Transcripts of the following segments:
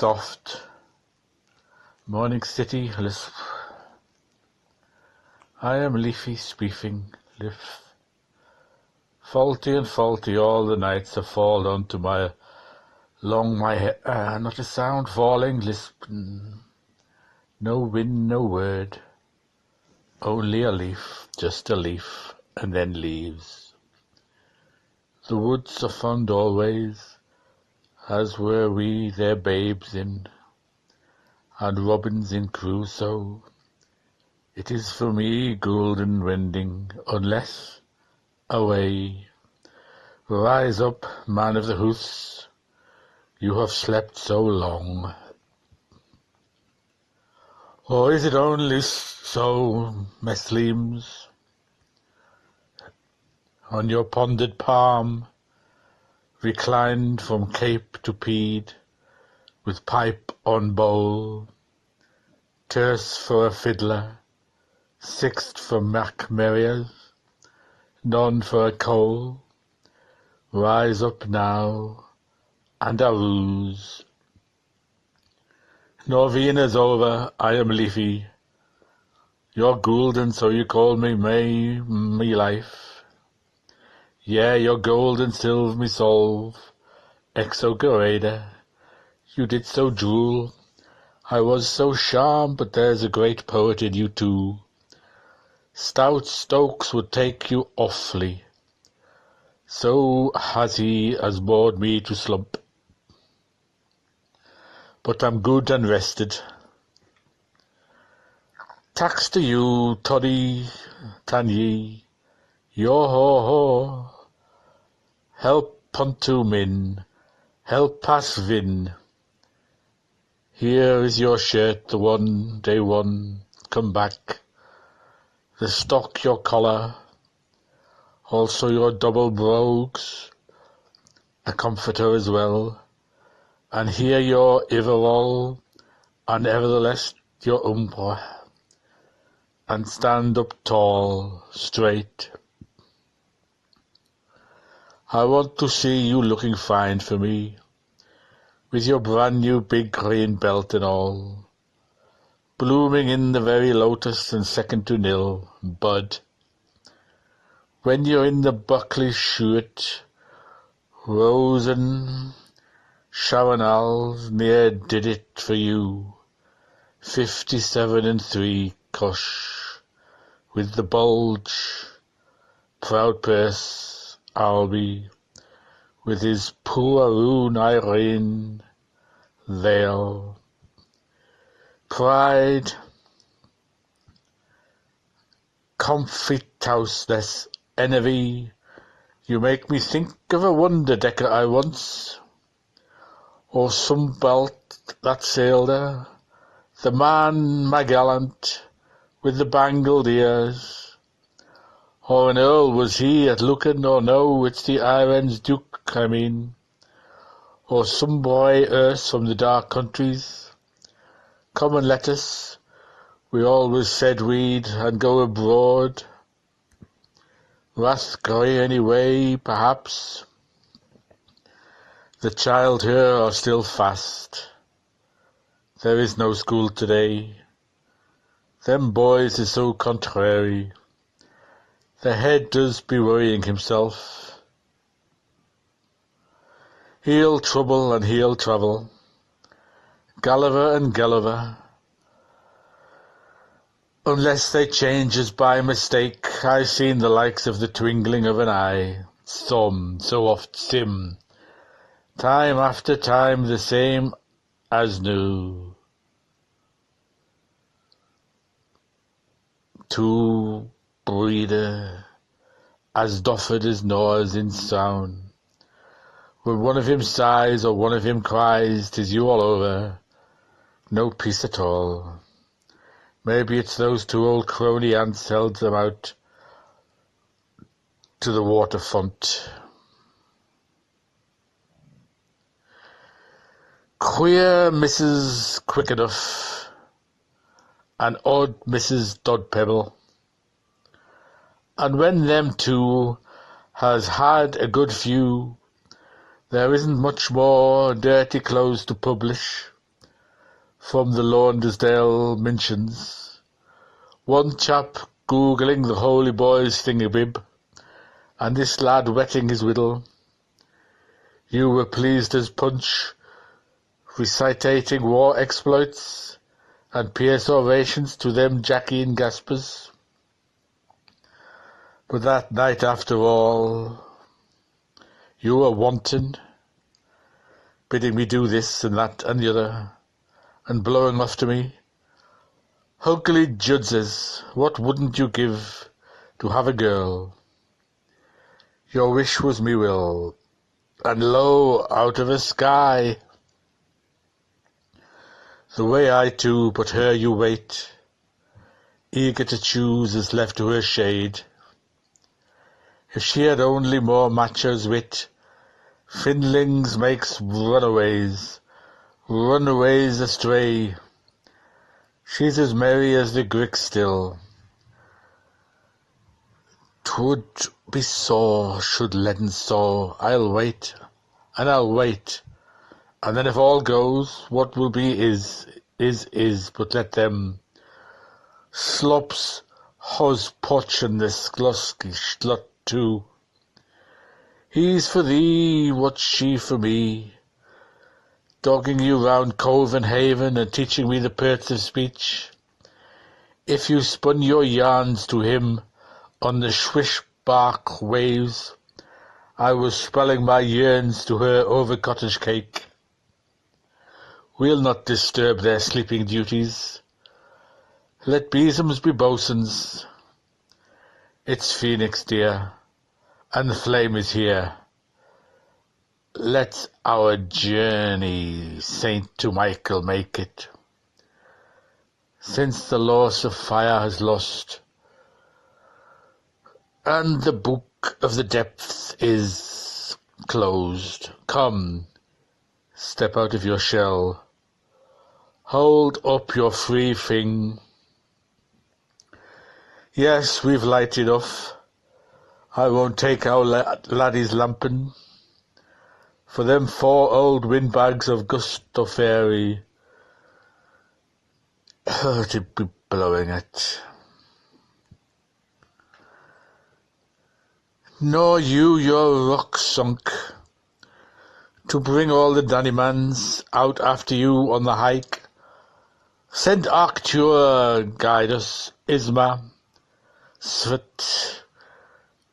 soft morning city lisp. I am leafy, squeefing, faulty and faulty all the nights have fallen onto my hair, not a sound falling, lisp, no wind, no word, only a leaf, just a leaf, and then leaves. The woods are fond always, as were we their babes in, and robins in Crusoe. It is for me golden wending, unless away. Rise up, man of the hoofs, you have slept so long. Or is it only so, mesleems, on your pondered palm, reclined from cape to peed, with pipe on bowl, terce for a fiddler, sixth for Mac Merriers, none for a coal. Rise up now, and a ruse. Norvena's over, I am leafy. You're golden, so you call me me life. Yeah, you're golden, silve me solve, exogerada. You did so drool. I was so charmed, but there's a great poet in you too. Stout Stokes would take you awfully. So has he as bored me to slump. But I'm good and rested. Tax to you, toddy, tan ye, yo ho ho. Help unto min, help pass vin. Here is your shirt, the one, day one, come back. The stock, your collar, also your double brogues, a comforter as well, and here your overall, and nevertheless your umbrella, and stand up tall, straight. I want to see you looking fine for me, with your brand new big green belt and all, blooming in the very lotus and second to nil, bud. When you're in the Buckley shirt, Rosen Sharonals near did it for you, 57 and 3, cush, with the bulge, proud purse, Albie, with his puraruun Irene, veil, pride, comfitouseness, envy. You make me think of a wonder decker I once, or some belt that sailed her, the man my gallant, with the bangled ears. Or an earl was he at looking, or no, it's the Ireland's duke, I mean, or some boy erst from the dark countries. Come and let us, we always said we'd, and go abroad. Rathgray anyway, perhaps. The child here are still fast. There is no school today. Them boys is so contrary. The head does be worrying himself. He'll trouble and he'll travel. Gulliver and Gulliver. Unless they changes by mistake, I've seen the likes of the twinkling of an eye. Some, so oft sim. Time after time the same as new. Two breeder, as doffed as Noah's in sound. When one of him sighs or one of him cries, 'tis you all over. No peace at all. Maybe it's those two old crony ants held them out to the waterfront. Queer Mrs. Quickenough and odd Mrs. Dodpebble. And when them two has had a good few, there isn't much more dirty clothes to publish. from the Laundersdale Minchins. One chap googling the holy boy's thingamabib, and this lad wetting his whittle. You were pleased as Punch, recitating war exploits, and pierce orations to them Jackie and Gaspers. But that night, after all, you were wanton, bidding me do this and that and the other, and blowing off to me. Ugly judges, what wouldn't you give to have a girl? Your wish was me will, and lo, out of a sky, the way I too, but her you wait, eager to choose as left to her shade. If she had only more macho's wit, Finnegans makes runaways astray. She's as merry as the Grick still. 'Twould be sore should leaden soar. I'll wait, and I'll wait, and then if all goes, what will be is, but let them slops hos potch and the sklusky slut too. He's for thee, what's she for me, dogging you round cove and haven and teaching me the perks of speech. If you spun your yarns to him on the swish-bark waves, I was spelling my yearns to her over cottage cake. We'll not disturb their sleeping duties. Let besoms be bosuns. It's Phoenix, dear, and the flame is here. Let our journey Saint to Michael make it. Since the loss of fire has lost, and the book of the depths is closed. Come, step out of your shell. Hold up your free thing. Yes, we've light enough. I won't take our laddie's lampin', for them 4 old windbags of Gusto Fairy. It'd be blowing it. Nor you your rock sunk, to bring all the Dannymans out after you on the hike. Send Arctur guide us, Isma. Svit.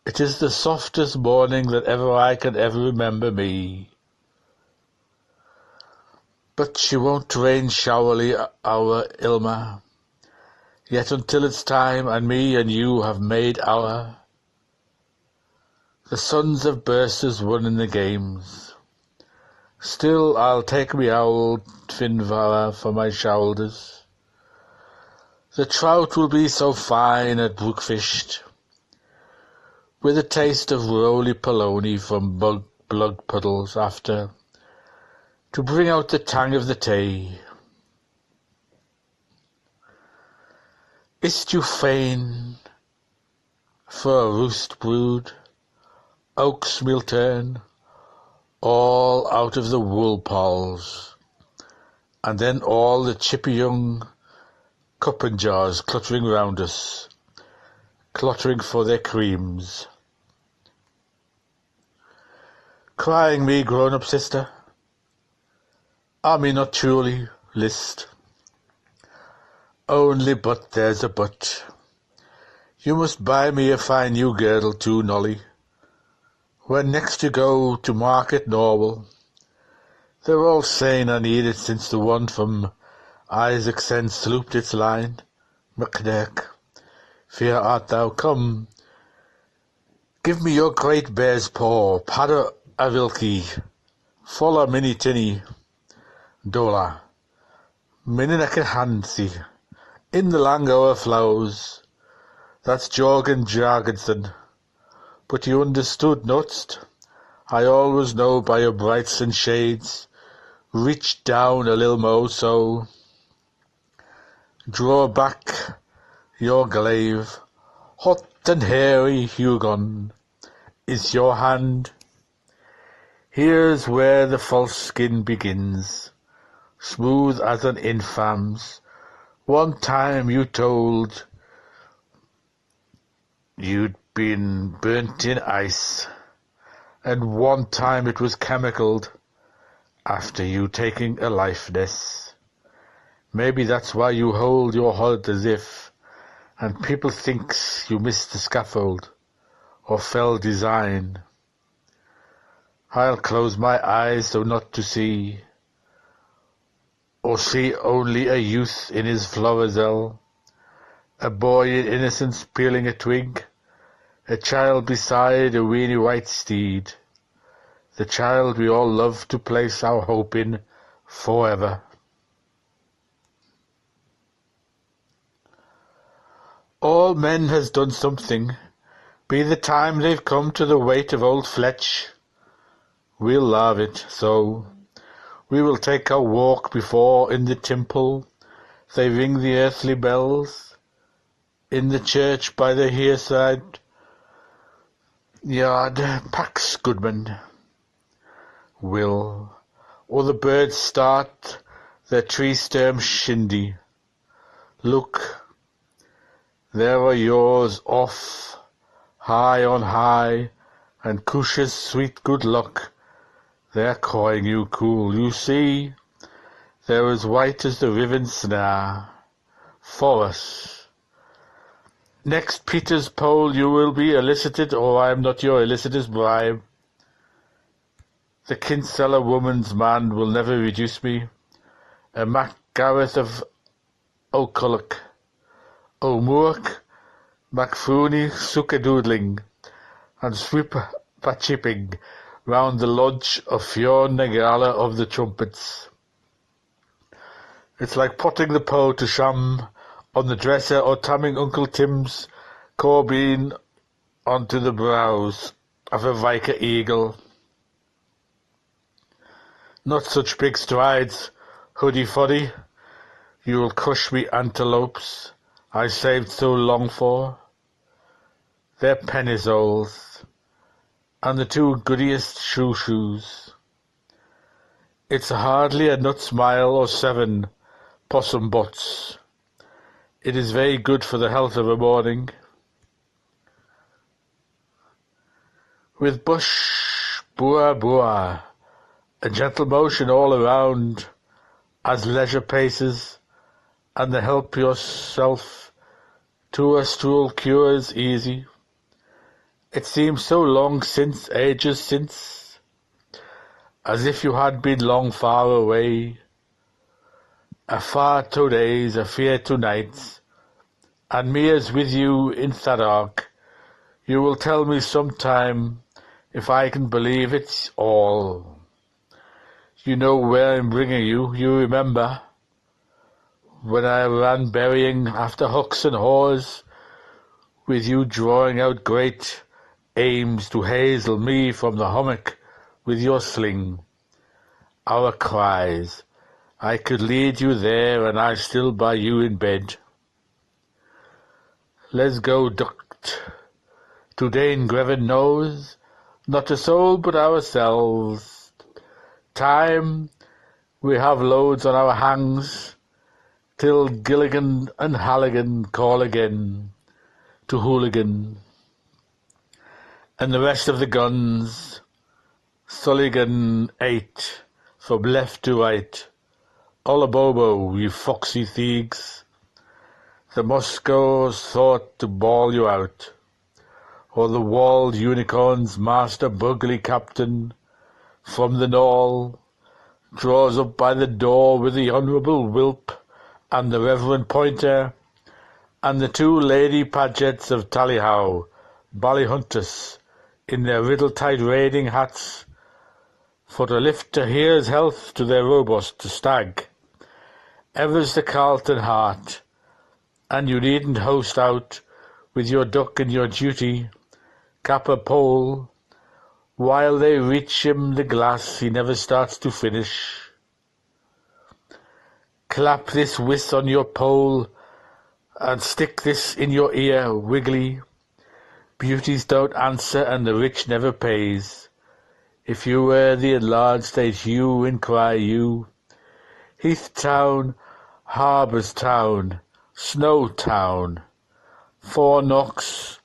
It is the softest morning that ever I can ever remember me. But she won't rain showerly, our Ilma, yet until it's time, and me and you have made our. The sons of bursters won in the games. Still I'll take me old Finvara for my shoulders. The trout will be so fine at brookfished, with a taste of roly-polony from blood puddles after, to bring out the tang of the tay. Ist you fain for a roost brood, oaks we'll turn, all out of the wool-palls, and then all the chippy young cup-and-jars cluttering round us, cluttering for their creams. Crying me grown-up sister, are me not truly list? Only but there's a but. You must buy me a fine new girdle too, Nolly. When next you go to market Norwell, they're all saying I need it since the one from Isaacsen slooped its line. McDirk, fear art thou come. Give me your great bear's paw, Pada Avilki, Folla Mini Tinny, Dola, Mininek Hansi, in the lang hour flows. That's Jorgen Jargensen. But you understood, notst? I always know by your brights and shades. Reach down a little more so. Draw back your glaive. Hot and hairy Hugon is your hand. Here's where the false skin begins. smooth as an infam's. One time you told you'd been burnt in ice, and one time it was chemicaled after you taking a likeness. Maybe that's why you hold your head as if, and people thinks you missed the scaffold or fell design. I'll close my eyes so not to see, or see only a youth in his florizel, a boy in innocence peeling a twig, a child beside a weeny white steed, the child we all love to place our hope in forever. All men has done something, be the time they've come to the weight of old fletch. We'll lave it so. We will take our walk before in the temple they ring the earthly bells, in the church by the hearside yard Pax Goodman will, or the birds start their tree-stem shindy. Look, there are yours off, high on high, and Cush's sweet good luck. They're cawing you cool, you see. They're as white as the riven snare. For us. Next Peter's poll you will be elicited, or I am not your illicitous bribe. The Kinsella woman's man will never reduce me. A Mac Gareth of O'Culloch, O'Moork, Macfooney Sukadoodling, and Sweep Pachipping round the lodge of Fionn Negala of the trumpets. It's like potting the Poe to sham on the dresser or tamming Uncle Tim's corbeen onto the brows of a Vicar eagle. Not such big strides, hoodie-foddy. You'll crush me antelopes I saved so long for. They're pennysoles, and the two goodiest shoes. It's hardly a nut smile or 7 possum butts. It is very good for the health of a morning. With bush, bua, a gentle motion all around, as leisure paces, and the help yourself to a stool cures easy. It seems so long since, ages since, as if you had been long far away. A far 2 days, a fear 2 nights, and me as with you in Thaddark. You will tell me sometime, if I can believe it's all. You know where I'm bringing you, you remember, when I ran burying after hooks and haws, with you drawing out great aims to hazel me from the hummock with your sling. Our cries, I could lead you there, and I still by you in bed. Let's go ducked. Today in Greven knows, not a soul but ourselves. Time, we have loads on our hands, till Gilligan and Halligan call again to Hooligan. And the rest of the guns, Sulligan 8, from left to right. Olabobo, you foxy thiegs. The Moscows thought to bawl you out, or the walled unicorn's master bugly captain from the knoll draws up by the door with the Honourable Wilp and the Reverend Pointer and the 2 Lady Pagets of Tallyhow, Ballyhuntus, in their riddle-tight raiding hats, for to lift a here's health to their robust stag. Ever's the Carlton heart, and you needn't host out with your duck and your duty, cap a pole, while they reach him the glass he never starts to finish. Clap this whist on your pole, and stick this in your ear, Wiggly. Beauties don't answer, and the rich never pays. If you were the enlarged, they'd hue and cry you. Heath Town, Harbour's Town, Snow Town, Four Knocks,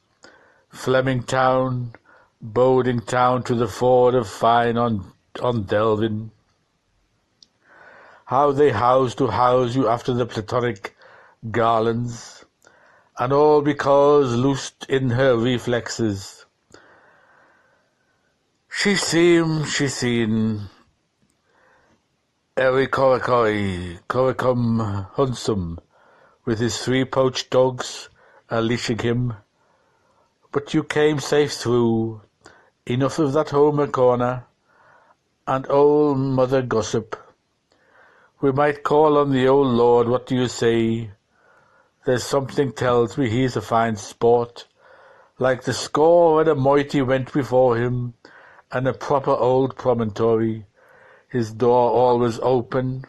Fleming Town, Boding Town to the ford of Fine on Delvin. How they house to house you after the platonic garlands, and all because loosed in her reflexes. She seen Eri Coricum Hunsum, with his 3 poached dogs leashing him. But you came safe through. Enough of that Homer corner, and old Mother Gossip. We might call on the old Lord, what do you say? There's something tells me he's a fine sport, like the score when a mighty went before him, and a proper old promontory, his door always open,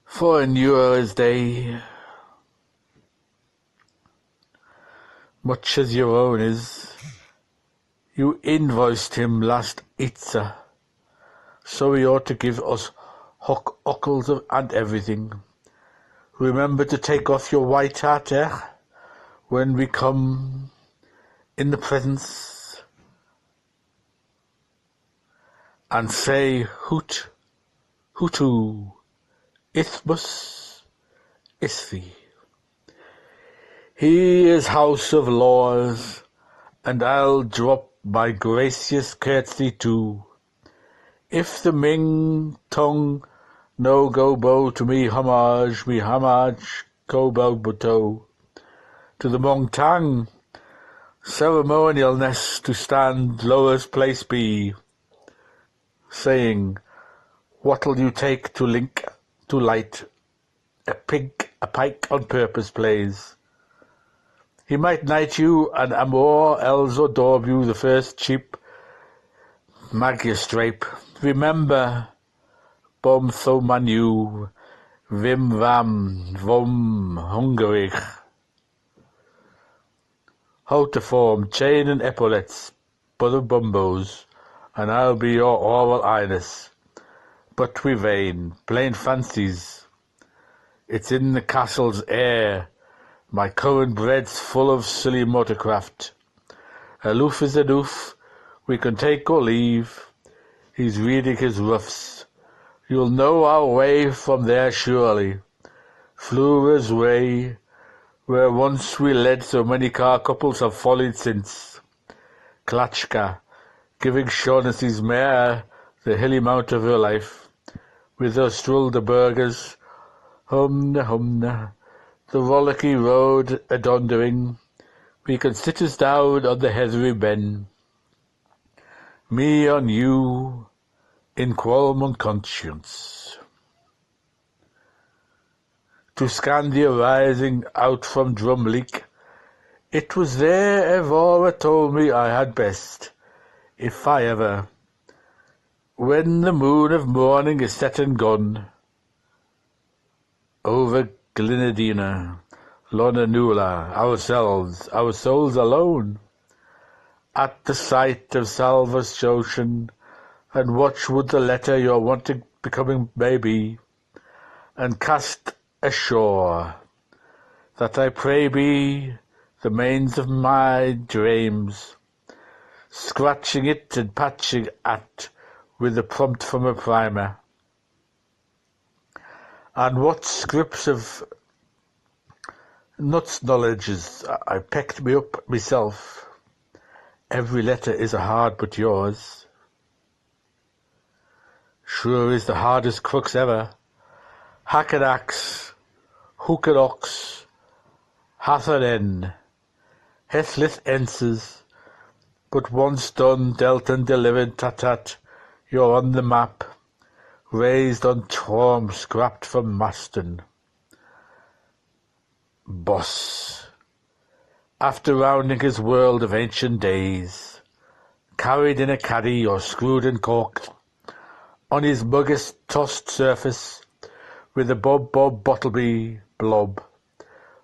for a New Year's Day, much as your own is. You invoiced him last Itza, so he ought to give us huckles and everything. Remember to take off your white hat, when we come in the presence, and say hoot, hootu, isthmus, isthi. He is house of laws, and I'll drop my gracious curtsy too. If the Ming tongue no go bow to me homage go bow buto. To the Mong Tang, ceremonialness to stand lowest place be, saying, what'll you take to link to light? A pike on purpose plays. He might knight you an amour, else or daub you the first cheap magistrape. Remember, bom tho manu, vim vam, vom hungerig. How to form chain and epaulets, brother bumbos, and I'll be your oral highness. But we vain, plain fancies. It's in the castle's air. My current bread's full of silly motorcraft. Aloof is aloof, we can take or leave. He's reading his roughs. You'll know our way from there surely. Flura's way, where once we led so many car couples have followed since. Klatchka, giving Shaughnessy's mare the hilly mount of her life. With her strolled the burgers, humna, the rollicky road a-dondering. We can sit us down on the heathery ben. Me on you, in qualm and conscience. To Scandia rising out from Drumleek, it was there Evora told me I had best, if I ever, when the moon of morning is set and gone, over Glinadina, Lonanula, ourselves, our souls alone, at the sight of Salvus Ocean, and watch would the letter your wanting becoming may be, and cast ashore, that I pray be the mains of my dreams, scratching it and patching at with a prompt from a primer. And what scripts of nuts knowledges I pecked me up myself. Every letter is a hard but yours. Sure is the hardest crooks ever. Hackadax, Hookadox, Hatharen, Hethlith Enses, but once done, dealt and delivered, tat, you're on the map, raised on Torm, scrapped from Maston. Boss, after rounding his world of ancient days, carried in a caddy or screwed and corked, on his muggest tossed surface, with a bob bottleby blob.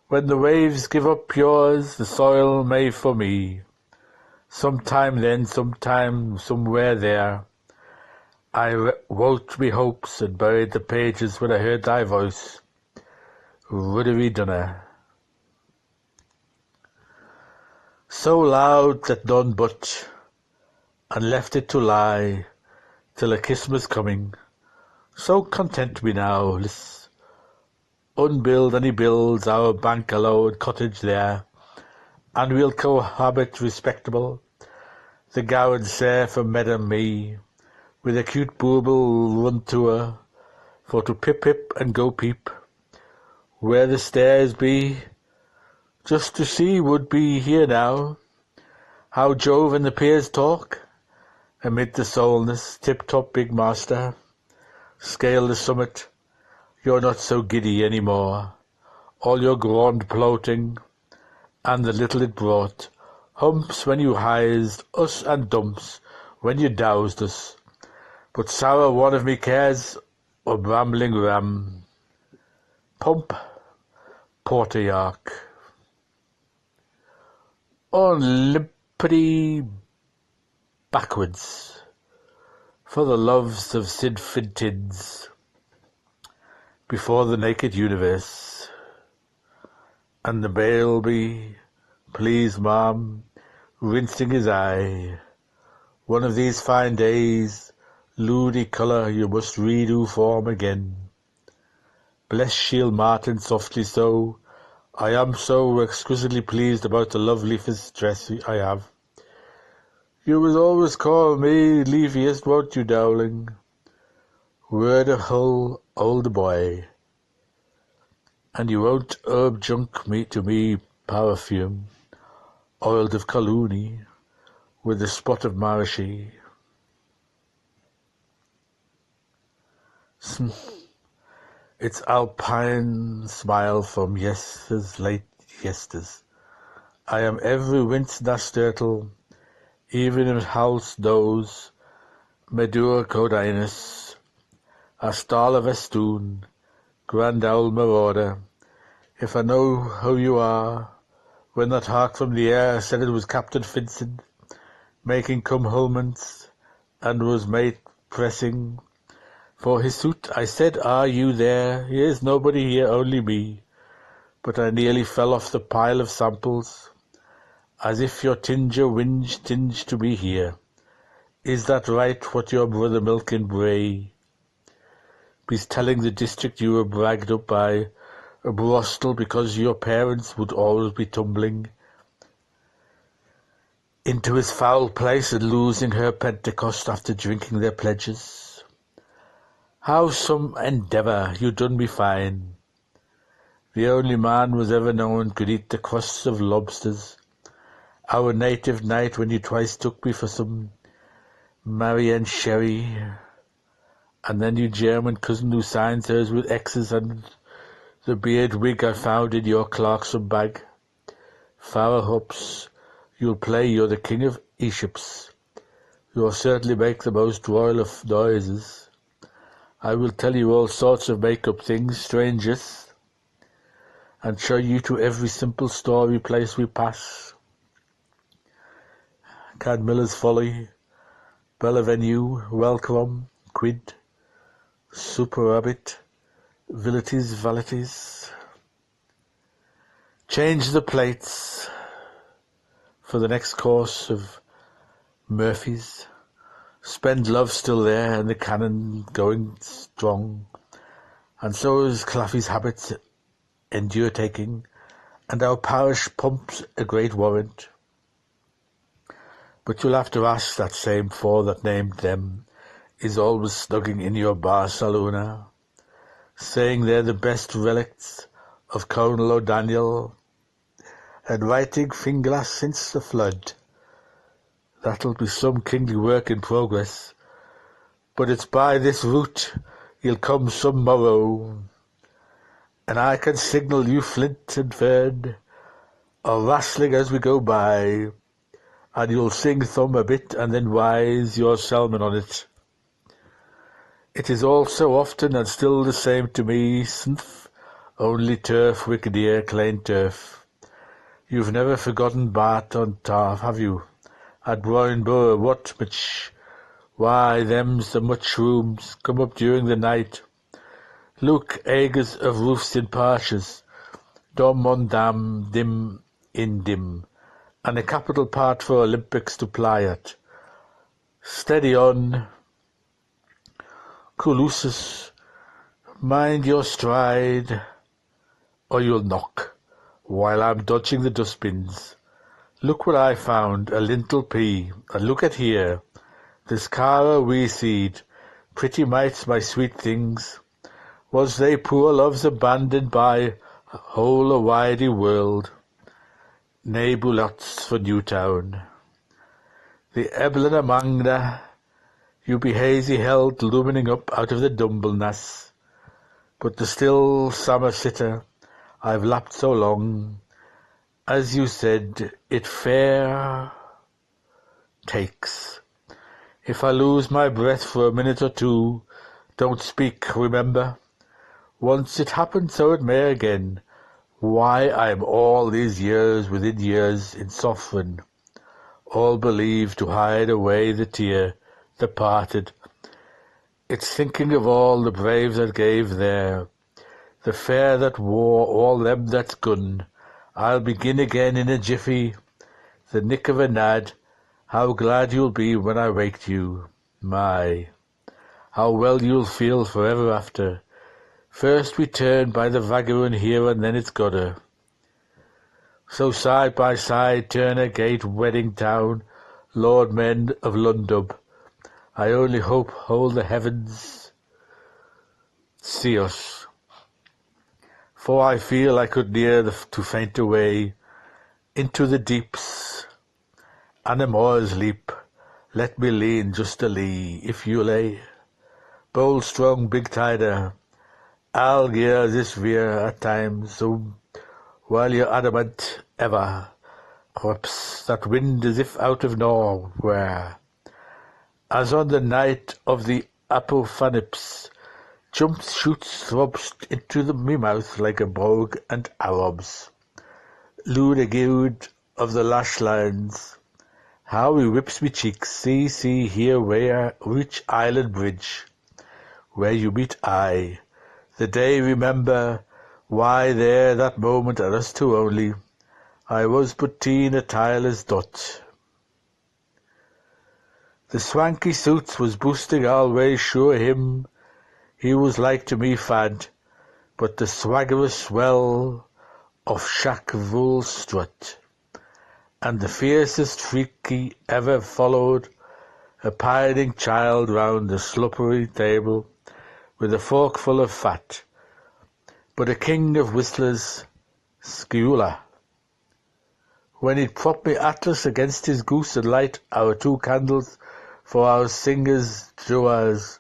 When the waves give up yours, the soil may for me. Sometime then, sometime, somewhere there, I wrote me hopes and buried the pages when I heard thy voice. Ruddery dunner. So loud that none but, and left it to lie till a Christmas coming. So content we now, unbuild and he builds our bank-allowed cottage there, and we'll cohabit respectable, the gowan sair for Madam me, with a cute booble run to her, for to pip and go peep, where the stairs be, just to see would be here now, how Jove and the peers talk, amid the soulness, tip-top big master, scale the summit, you're not so giddy any more, all your grand plouting, and the little it brought, humps when you hized us and dumps when you doused us, but sour one of me cares, a brambling ram, pump, porter-yark, on limpity backwards, for the loves of Sid Fintids, before the naked universe, and the bail be, please ma'am, rinsing his eye, one of these fine days, loody colour you must redo form again. Bless Shield Martin softly so, I am so exquisitely pleased about the lovely dress I have. You will always call me leafiest, won't you, Dowling? Word of hull, old boy. And you won't junk me to me perfume, oiled of Collooney, with a spot of Marishy. Its alpine smile from yester's late yesters. I am every wince nasturtle, even in house doze, Medur codinus, a stall of estoon, grand owl marauder, if I know how you are, when that hark from the air said it was Captain Vincent, making come homance, and was mate pressing for his suit, I said, are you there? Here's nobody here, only me. But I nearly fell off the pile of samples, as if your tinger tinged to be here. Is that right, what your brother Milkin Bray be's telling the district you were bragged up by a Brostel because your parents would always be tumbling into his foul place and losing her Pentecost after drinking their pledges? How some endeavour you done me fine. The only man was ever known could eat the crusts of lobsters. Our native night when you twice took me for some Marianne sherry, and then you German cousin who signs hers with X's and the beard wig I found in your Clarkson bag. Farrer hops, you'll play you're the king of Aeships. You'll certainly make the most royal of noises. I will tell you all sorts of make-up things, strangest, and show you to every simple story place we pass. Cadmilla's Folly, Bella Venue, Welcome, Quid, Superabit, Vilities, Valities. Change the plates for the next course of Murphy's. Spend Love still there, and the cannon going strong, and so is Claffy's habits endure taking, and our parish pumps a great warrant. But you'll have to ask that same four that named them is always snugging in your bar saloona, saying they're the best relicts of Colonel O'Daniel, and writing Finglas since the flood. That'll be some kingly work in progress, but it's by this route you'll come some morrow, and I can signal you flint and fern, or wrastling as we go by, and you'll sing thumb a bit and then wise your salmon on it. It is all so often and still the same to me, synth, only turf, wicked ear, clane turf. You've never forgotten Bart on Tarf, have you? At Brownborough, what much Why, them's the mushrooms come up during the night. Look, acres of roofs in parshes, dom on dam, dim in dim, and a capital part for Olympics to ply at. Steady on, Colusus, mind your stride, or you'll knock, while I'm dodging the dustbins. Look what I found, a lintel pea, and look at here, this cara wee seed, pretty mites, my sweet things. Was they poor loves abandoned by a whole a widey world? Nae bulots for Newtown. The Eblin amangna, you be hazy held lumining up out of the dumbleness. But the still summer sitter I've lapped so long, as you said, it fair takes. If I lose my breath for a minute or two, don't speak, remember. Once it happened, so it may again. Why, I'm all these years within years in sovereign, all believed to hide away the tear that parted. It's thinking of all the braves that gave there, the fair that wore, all them that's gone. I'll begin again in a jiffy, the nick of a nod. How glad you'll be when I waked you. My, how well you'll feel forever after. First we turn by the vagabond here, and then it's Godder. So side by side turn a gate wedding town, Lord men of Lundub. I only hope hold the heavens see us. For I feel I could near to faint away into the deeps, and a moor's leap. Let me lean just a lee, if you lay. Bold, strong, big tider, I'll gear this veer at times, so while you're adamant ever, corpse that wind as if out of nowhere, as on the night of the apophanips, jumps, shoots, throbs into me mouth like a brogue and Arabs. Ludagude of the lash lines, how he whips me cheeks, see, here where, which island bridge, where you meet I, the day remember, why there that moment at us two only, I was but teen a tireless dot. The swanky suits was boosting always sure him, he was like to me fad, but the swaggerous swell of Shackville strut, and the fiercest freaky ever followed, a pining child round the slippery table, with a forkful of fat, but a king of whistlers, Skula. When he'd prop me Atlas against his goose and light our 2 candles for our singers' joas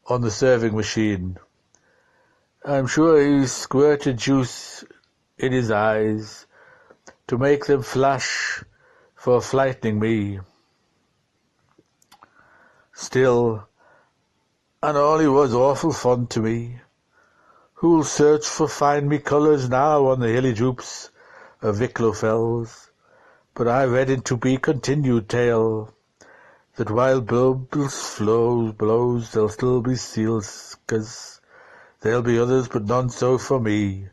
on the serving machine. I'm sure he squirted juice in his eyes to make them flash for frightening me. Still, and all he was awful fun to me. Who'll search for find me colours now on the hilly droops of Wicklow fells? But I read in to be continued tale, that while bubbles blows, there'll still be seals, 'cause there'll be others, but none so for me.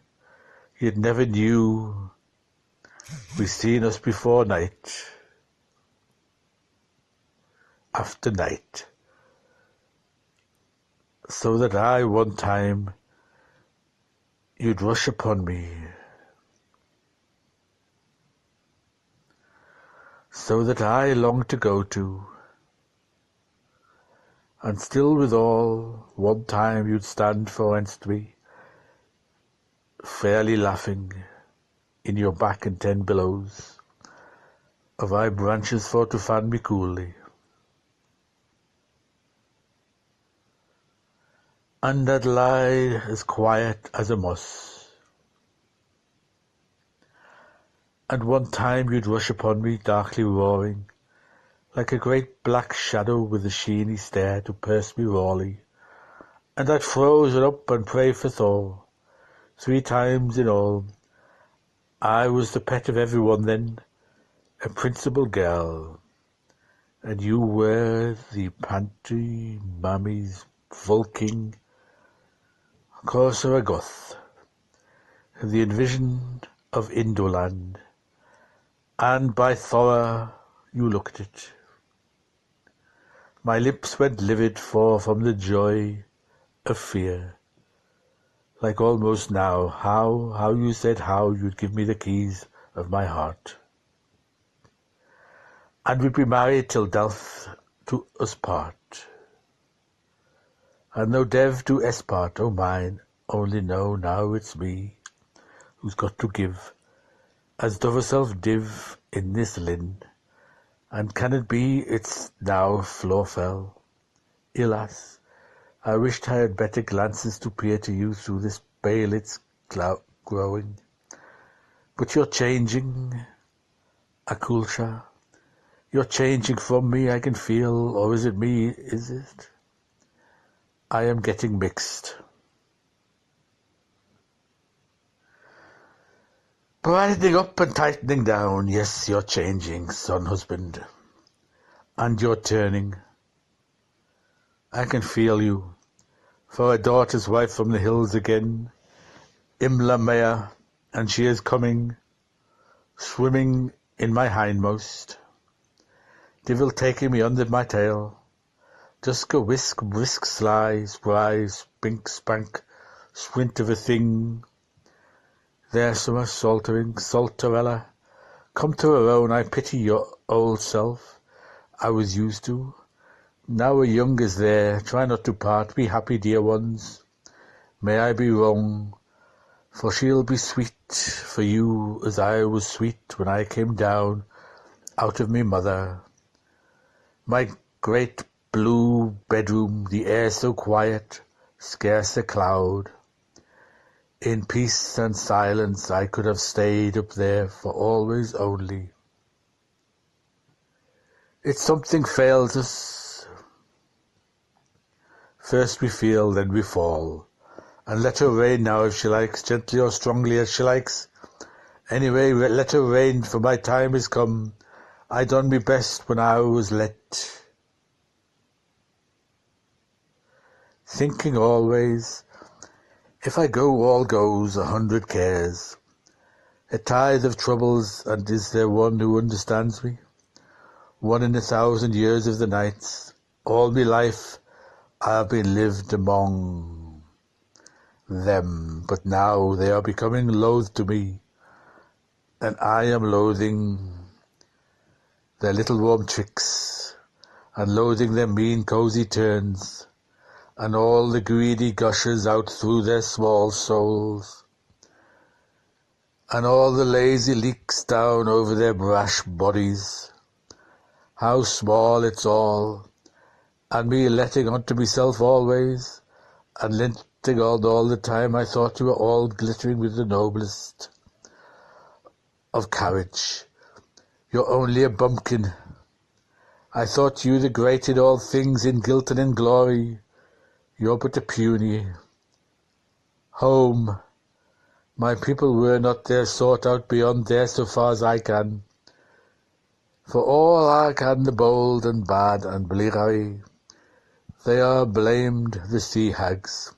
You'd never knew we seen us before night, after night, so that I one time you'd rush upon me, so that I long to go to, and still withal one time you'd stand forninst me, fairly laughing in your back and 10 billows of I branches for to fan me coolly. And I'd lie as quiet as a moss. And one time you'd rush upon me darkly roaring, like a great black shadow with a sheeny stare to pierce me rawly, and I'd froze it up and pray for Thor. 3 times in all, I was the pet of everyone then, a principal girl, and you were the pantry mammy's Vulking Corsaragoth, the envisioned of Indoland, and by Thora you looked it. My lips went livid from the joy of fear, like almost now, how you said how you'd give me the keys of my heart. And we'd be married till death to us part. And no dev do es part, oh mine, only know now it's me who's got to give, as doth herself div in this lin, and can it be it's now floor fell? Alas, I wished I had better glances to peer to you through this bale it's growing. But you're changing, Akulsha. You're changing from me, I can feel, or is it me, is it? I am getting mixed. Brightening up and tightening down, yes, you're changing, son husband. And you're turning. I can feel you. For a daughter's wife from the hills again, Imla Maya, and she is coming, swimming in my hindmost. Divil taking me under my tail. Just go whisk, sly, spry, spink, spank, swint of a thing. There's summer salterella. Come to her own, I pity your old self. I was used to. Now a young is there, try not to part, be happy, dear ones. May I be wrong, for she'll be sweet for you as I was sweet when I came down out of me mother. My great blue bedroom, the air so quiet, scarce a cloud. In peace and silence I could have stayed up there for always only. It's something fails us. First we feel, then we fall. And let her rain now if she likes, gently or strongly as she likes. Anyway, let her rain, for my time is come. I done me best when I was let. Thinking always, if I go all goes, 100 cares. A tithe of troubles, and is there one who understands me? One in 1,000 years of the nights. All me life I have been lived among them, but now they are becoming loath to me, and I am loathing their little warm tricks, and loathing their mean cosy turns, and all the greedy gushes out through their small souls, and all the lazy leaks down over their brash bodies. How small it's all, and me letting on to myself always, and letting on all the time I thought you were all glittering with the noblest of carriage. You're only a bumpkin. I thought you the great in all things, in guilt and in glory. You're but a puny. Home. My people were not there sought out beyond there so far as I can. For all I can the bold and bad and bleary, they are blamed the sea hags.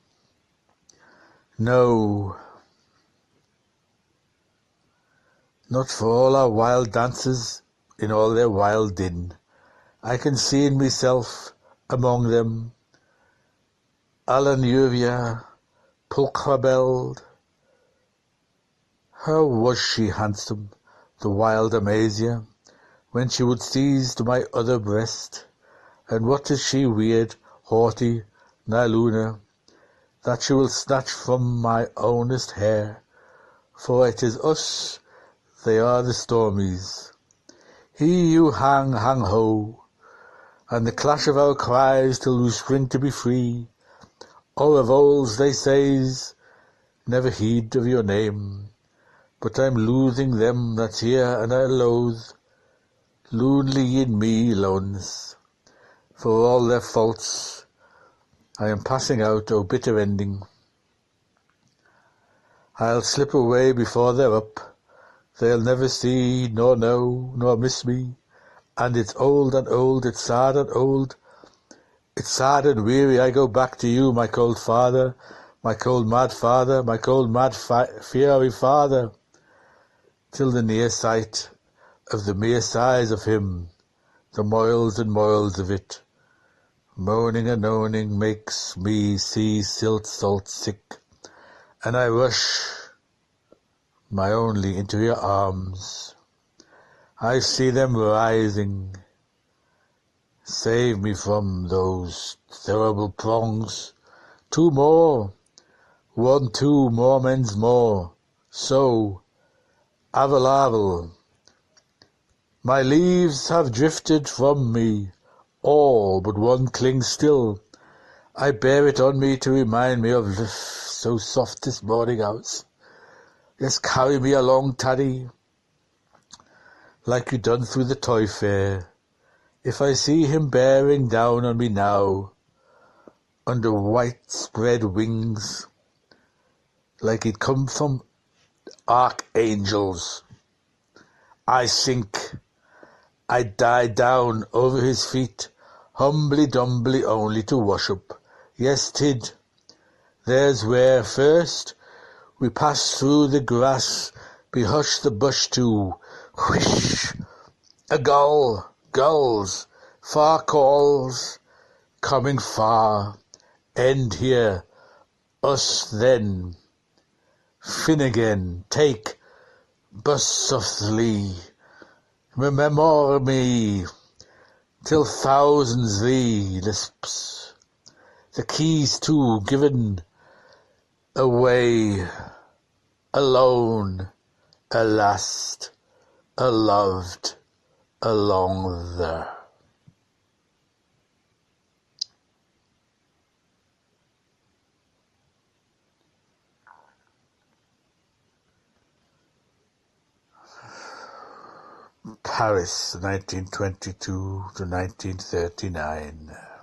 No, not for all our wild dances, in all their wild din. I can see in myself among them Alanuvia, Pulchrabeld. How was she handsome, the wild Amasia, when she would seize to my other breast, and what is she weird, haughty, Niluna, that she will snatch from my ownest hair, for it is us, they are the stormies. He you hang, hang ho, and the clash of our cries till we spring to be free, or of olds they says, never heed of your name, but I'm losing them that's here, and I loathe, lonely in me loneliness, for all their faults, I am passing out, oh bitter ending. I'll slip away before they're up, they'll never see, nor know, nor miss me, And it's old and old, it's sad and old, it's sad and weary. I go back to you, my cold father, my cold mad father, my cold mad fiery father, till the near sight of the mere size of him, the moils and moils of it, moaning and moaning, makes me see silt salt sick, and I rush my only into your arms. I see them rising. Save me from those terrible prongs. 2 more, 1, 2 more men's more. So, avel, my leaves have drifted from me, all but one clings still. I bear it on me to remind me of so soft this morning house. Just carry me along, Taddy, like you done through the toy fair. If I see him bearing down on me now, under white spread wings, like he'd come from archangels, I sink, I die down over his feet, humbly dumbly only to worship. Yes, Tid, there's where first we pass through the grass, be hush the bush to whish, a gull, gulls, far calls, coming far, end here, us then. Finnegan, take, bus softly, remember me, till thousands thee lisps, the keys too given away, alone, a last, a loved, along there. Paris, 1922 to 1939.